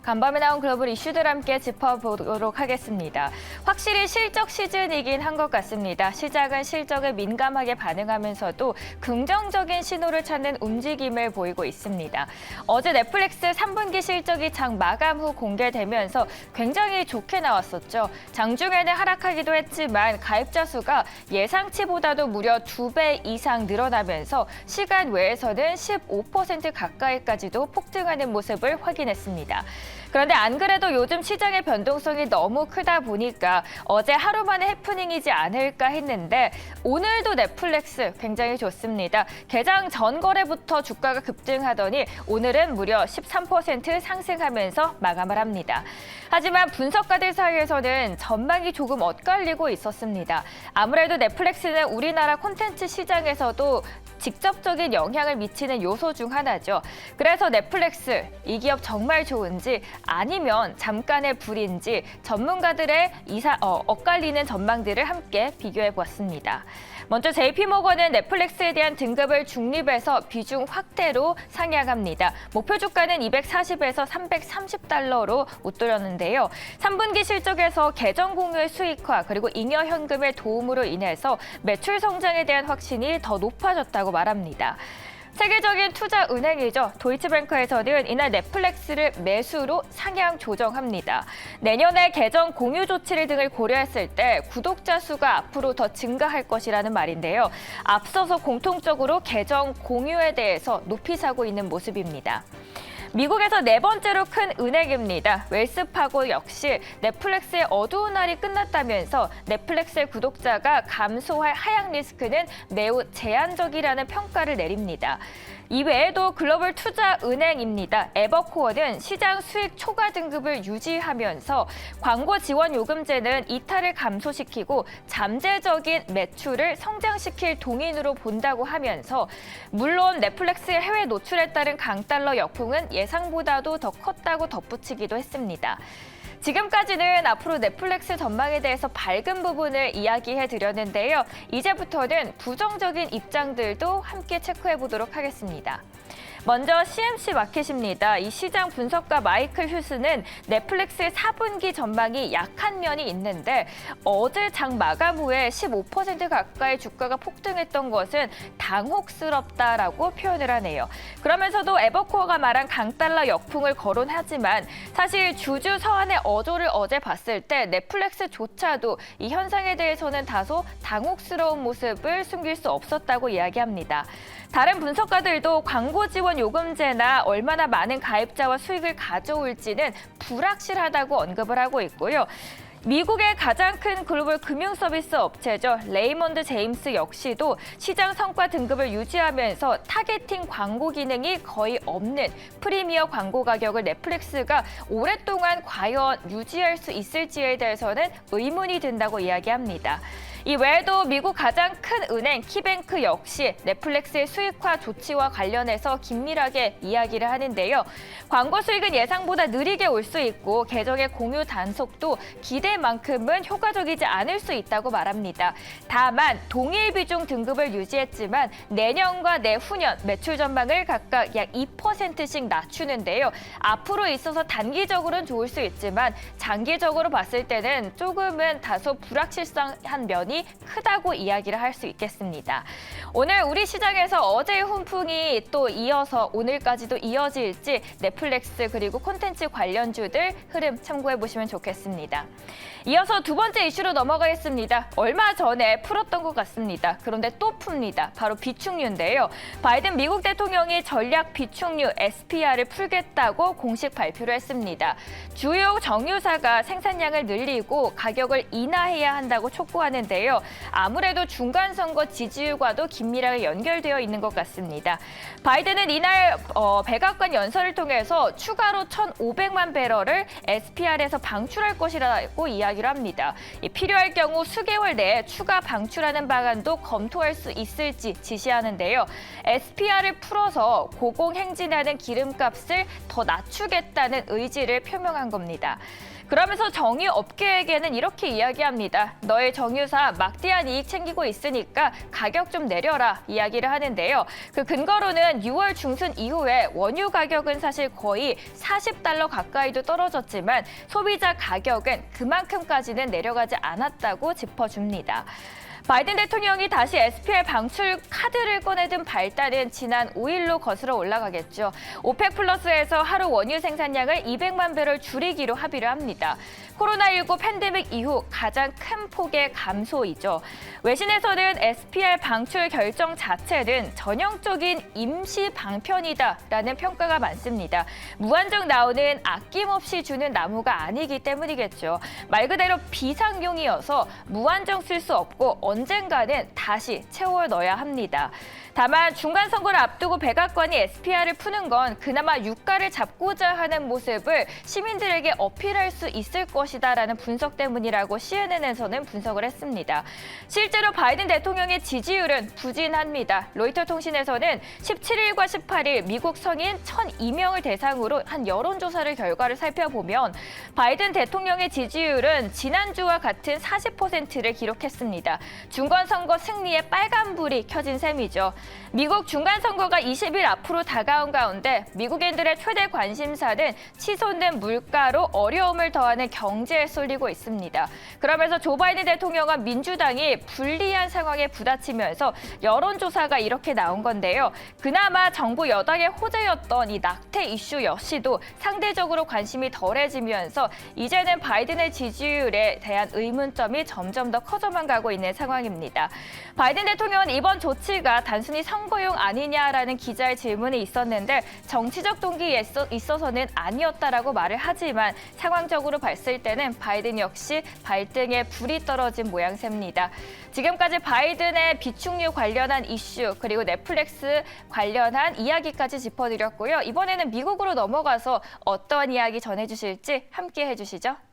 간밤에 나온 글로벌 이슈들 함께 짚어보도록 하겠습니다. 확실히 실적 시즌이긴 한 것 같습니다. 시장은 실적에 민감하게 반응하면서도 긍정적인 신호를 찾는 움직임을 보이고 있습니다. 어제 넷플릭스 3분기 실적이 장 마감 후 공개되면서 굉장히 좋게 나왔었죠. 장중에는 하락하기도 했지만 가입자 수가 예상치보다도 무려 2배 이상 늘어나면서 시간 외에서는 15% 가까이까지도 폭등하는 모습을 확인했습니다. 그런데 안 그래도 요즘 시장의 변동성이 너무 크다 보니까 어제 하루 만에 해프닝이지 않을까 했는데 오늘도 넷플릭스 굉장히 좋습니다. 개장 전 거래부터 주가가 급등하더니 오늘은 무려 13% 상승하면서 마감을 합니다. 하지만 분석가들 사이에서는 전망이 조금 엇갈리고 있었습니다. 아무래도 넷플릭스는 우리나라 콘텐츠 시장에서도 직접적인 영향을 미치는 요소 중 하나죠. 그래서 넷플릭스, 이 기업 정말 좋은지 아니면 잠깐의 불인지 전문가들의 엇갈리는 전망들을 함께 비교해보았습니다. 먼저 JP모건은 넷플릭스에 대한 등급을 중립에서 비중 확대로 상향합니다. 목표 주가는 240에서 330달러로 웃돌렸는데요. 3분기 실적에서 계정 공유의 수익화 그리고 잉여 현금의 도움으로 인해서 매출 성장에 대한 확신이 더 높아졌다고 말합니다. 세계적인 투자 은행이죠. 도이치뱅크에서는 이날 넷플릭스를 매수로 상향 조정합니다. 내년에 계정 공유 조치를 등을 고려했을 때 구독자 수가 앞으로 더 증가할 것이라는 말인데요. 앞서서 공통적으로 계정 공유에 대해서 높이 사고 있는 모습입니다. 미국에서 네 번째로 큰 은행입니다. 웰스파고 역시 넷플릭스의 어두운 날이 끝났다면서 넷플릭스의 구독자가 감소할 하향 리스크는 매우 제한적이라는 평가를 내립니다. 이외에도 글로벌 투자 은행입니다. 에버코어는 시장 수익 초과 등급을 유지하면서 광고 지원 요금제는 이탈을 감소시키고 잠재적인 매출을 성장시킬 동인으로 본다고 하면서 물론 넷플릭스의 해외 노출에 따른 강달러 역풍은 예상보다도 더 컸다고 덧붙이기도 했습니다. 지금까지는 앞으로 넷플릭스 전망에 대해서 밝은 부분을 이야기해드렸는데요. 이제부터는 부정적인 입장들도 함께 체크해보도록 하겠습니다. 먼저 CMC 마켓입니다. 이 시장 분석가 마이클 휴스는 넷플릭스의 4분기 전망이 약한 면이 있는데 어제 장 마감 후에 15% 가까이 주가가 폭등했던 것은 당혹스럽다라고 표현을 하네요. 그러면서도 에버코어가 말한 강달러 역풍을 거론하지만 사실 주주 서한의 어조를 어제 봤을 때 넷플릭스조차도 이 현상에 대해서는 다소 당혹스러운 모습을 숨길 수 없었다고 이야기합니다. 다른 분석가들도 광고 지원 요금제나 얼마나 많은 가입자와 수익을 가져올지는 불확실하다고 언급을 하고 있고요. 미국의 가장 큰 글로벌 금융 서비스 업체죠. 레이먼드 제임스 역시도 시장 성과 등급을 유지하면서 타겟팅 광고 기능이 거의 없는 프리미어 광고 가격을 넷플릭스가 오랫동안 과연 유지할 수 있을지에 대해서는 의문이 든다고 이야기합니다. 이 외에도 미국 가장 큰 은행 키뱅크 역시 넷플릭스의 수익화 조치와 관련해서 긴밀하게 이야기를 하는데요. 광고 수익은 예상보다 느리게 올 수 있고 계정의 공유 단속도 기대만큼은 효과적이지 않을 수 있다고 말합니다. 다만 동일 비중 등급을 유지했지만 내년과 내후년 매출 전망을 각각 약 2%씩 낮추는데요. 앞으로 있어서 단기적으로는 좋을 수 있지만 장기적으로 봤을 때는 조금은 다소 불확실성한 면이 크다고 이야기를 할 수 있겠습니다. 오늘 우리 시장에서 어제의 훈풍이 또 이어서 오늘까지도 이어질지 넷플릭스 그리고 콘텐츠 관련주들 흐름 참고해 보시면 좋겠습니다. 이어서 두 번째 이슈로 넘어가겠습니다. 얼마 전에 풀었던 것 같습니다. 그런데 또 풉니다. 바로 비축유인데요. 바이든 미국 대통령이 전략 비축유 SPR을 풀겠다고 공식 발표를 했습니다. 주요 정유사가 생산량을 늘리고 가격을 인하해야 한다고 촉구하는데요. 아무래도 중간 선거 지지율과도 긴밀하게 연결되어 있는 것 같습니다. 바이든은 이날 백악관 연설을 통해서 추가로 1,500만 배럴을 SPR에서 방출할 것이라고 이야기를 합니다. 필요할 경우 수개월 내에 추가 방출하는 방안도 검토할 수 있을지 지시하는데요. SPR을 풀어서 고공행진하는 기름값을 더 낮추겠다는 의지를 표명한 겁니다. 그러면서 정유 업계에게는 이렇게 이야기합니다. 너의 정유사 막대한 이익 챙기고 있으니까 가격 좀 내려라 이야기를 하는데요. 그 근거로는 6월 중순 이후에 원유 가격은 사실 거의 40달러 가까이도 떨어졌지만 소비자 가격은 그만큼까지는 내려가지 않았다고 짚어줍니다. 바이든 대통령이 다시 SPR 방출 카드를 꺼내든 발단은 지난 5일로 거슬러 올라가겠죠. 오펙 플러스에서 하루 원유 생산량을 200만 배럴 줄이기로 합의를 합니다. 코로나19 팬데믹 이후 가장 큰 폭의 감소이죠. 외신에서는 SPR 방출 결정 자체는 전형적인 임시 방편이다라는 평가가 많습니다. 무한정 나오는 아낌없이 주는 나무가 아니기 때문이겠죠. 말 그대로 비상용이어서 무한정 쓸 수 없고 언젠가는 다시 채워 넣어야 합니다. 다만 중간 선거를 앞두고 백악관이 SPR을 푸는 건 그나마 유가를 잡고자 하는 모습을 시민들에게 어필할 수 있을 것이다라는 분석 때문이라고 CNN에서는 분석을 했습니다. 실제로 바이든 대통령의 지지율은 부진합니다. 로이터 통신에서는 17일과 18일 미국 성인 1,002명을 대상으로 한 여론조사를 결과를 살펴보면 바이든 대통령의 지지율은 지난주와 같은 40%를 기록했습니다. 중간선거 승리에 빨간불이 켜진 셈이죠. 미국 중간선거가 20일 앞으로 다가온 가운데 미국인들의 최대 관심사는 치솟는 물가로 어려움을 더하는 경제에 쏠리고 있습니다. 그러면서 조 바이든 대통령과 민주당이 불리한 상황에 부딪히면서 여론조사가 이렇게 나온 건데요. 그나마 정부 여당의 호재였던 이 낙태 이슈 역시도 상대적으로 관심이 덜해지면서 이제는 바이든의 지지율에 대한 의문점이 점점 더 커져만 가고 있는 상황입니다. 바이든 대통령은 이번 조치가 단순히 선거용 아니냐라는 기자의 질문이 있었는데 정치적 동기에 있어서는 아니었다라고 말을 하지만 상황적으로 봤을 때는 바이든 역시 발등에 불이 떨어진 모양새입니다. 지금까지 바이든의 비축유 관련한 이슈 그리고 넷플릭스 관련한 이야기까지 짚어드렸고요. 이번에는 미국으로 넘어가서 어떤 이야기 전해주실지 함께 해주시죠.